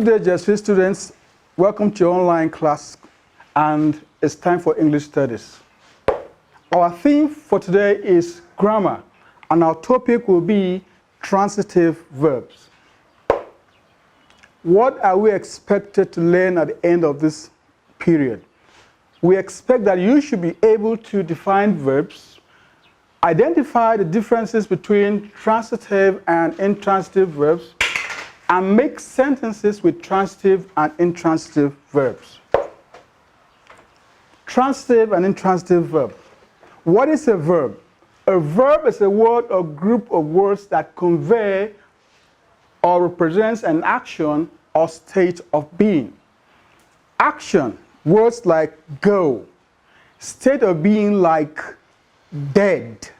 Good day, Jesuit students. Welcome to your online class, and it's time for English studies. Our theme for today is grammar, and our topic will be transitive verbs. What are we expected to learn at the end of this period? We expect that you should be able to define verbs, identify the differences between transitive and intransitive verbs, and make sentences with transitive and intransitive verbs. Transitive and intransitive verb. What is a verb? A verb is a word or group of words that convey or represents an action or state of being. Action, words like go. State of being like dead.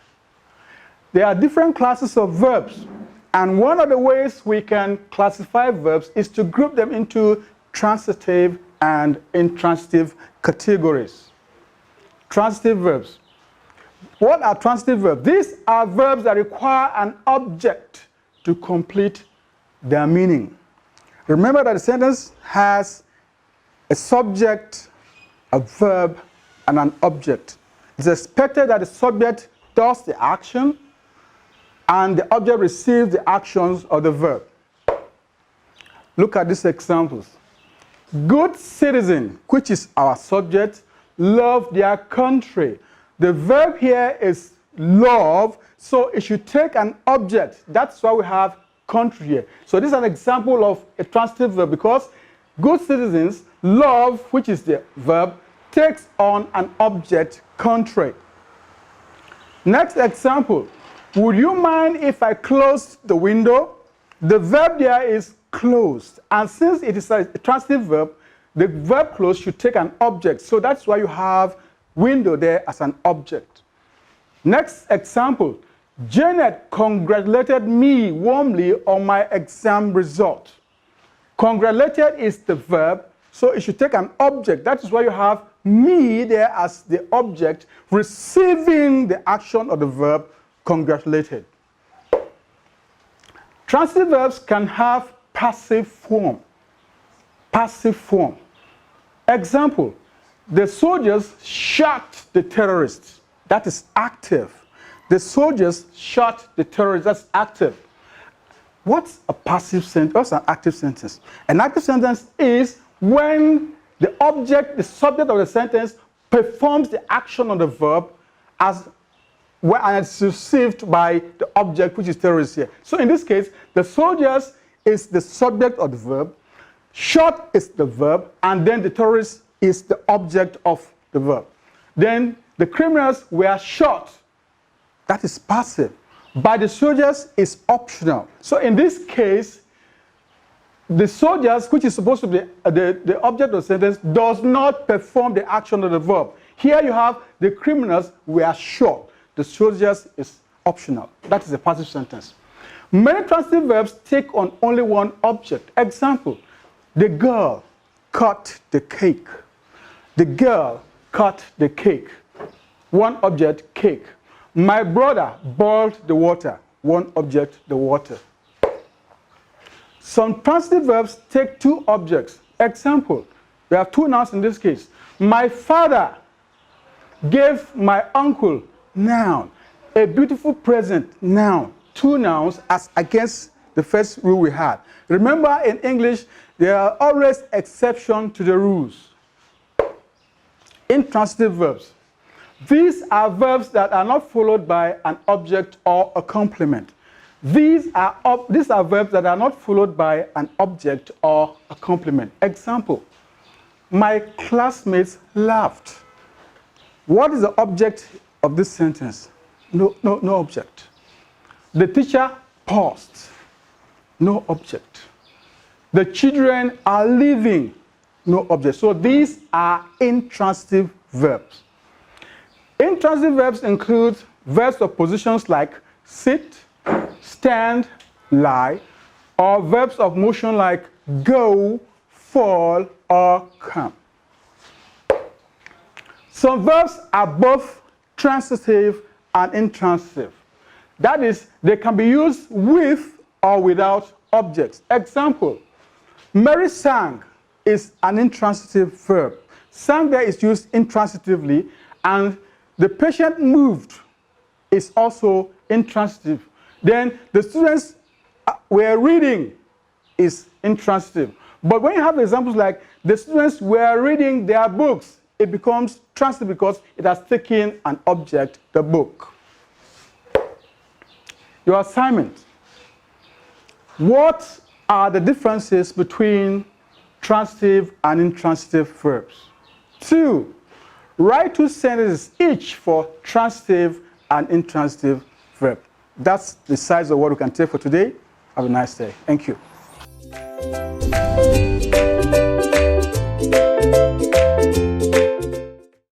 There are different classes of verbs, and one of the ways we can classify verbs is to group them into transitive and intransitive categories. Transitive verbs. What are transitive verbs? These are verbs that require an object to complete their meaning. Remember that the sentence has a subject, a verb, and an object. It's expected that the subject does the action and the object receives the actions of the verb. Look at these examples. Good citizen, which is our subject, love their country. The verb here is love, so it should take an object. That's why we have country here. So this is an example of a transitive verb, because good citizens love, which is the verb, takes on an object, country. Next example. Would you mind if I closed the window? The verb there is closed. And since it is a transitive verb, the verb close should take an object. So that's why you have window there as an object. Next example. Janet congratulated me warmly on my exam result. Congratulated is the verb, so it should take an object. That is why you have me there as the object receiving the action of the verb congratulated. Transitive verbs can have passive form. Passive form. Example, the soldiers shot the terrorists. That is active. The soldiers shot the terrorists. That's active. What's a passive sentence? What's an active sentence? An active sentence is when the object, the subject of the sentence, performs the action of the verb and it's received by the object, which is terrorist here. So in this case, the soldiers is the subject of the verb, shot is the verb, and then the terrorist is the object of the verb. Then the criminals were shot. That is passive. By the soldiers is optional. So in this case, the soldiers, which is supposed to be the object of the sentence, does not perform the action of the verb. Here you have the criminals were shot. The soldiers is optional. That is a passive sentence. Many transitive verbs take on only one object. Example, the girl cut the cake. The girl cut the cake. One object, cake. My brother boiled the water. One object, the water. Some transitive verbs take two objects. Example, we have two nouns in this case. My father gave my uncle, noun. A beautiful present, noun. Two nouns as against the first rule we had. Remember, in English, there are always exceptions to the rules. Intransitive verbs. These are verbs that are not followed by an object or a complement. These are verbs that are not followed by an object or a complement. Example, my classmates laughed. What is the object of this sentence? No object. The teacher paused. No object. The children are leaving. No object. So these are intransitive verbs. Intransitive verbs include verbs of positions like sit, stand, lie, or verbs of motion like go, fall, or come. Some verbs are both transitive and intransitive. That is, they can be used with or without objects. Example, Mary sang is an intransitive verb. Sang there is used intransitively, and the patient moved is also intransitive. Then the students were reading is intransitive. But when you have examples like the students were reading their books, it becomes transitive because it has taken an object, the book. Your assignment. What are the differences between transitive and intransitive verbs? 2, write 2 sentences each for transitive and intransitive verb. That's the size of what we can take for today. Have a nice day. Thank you.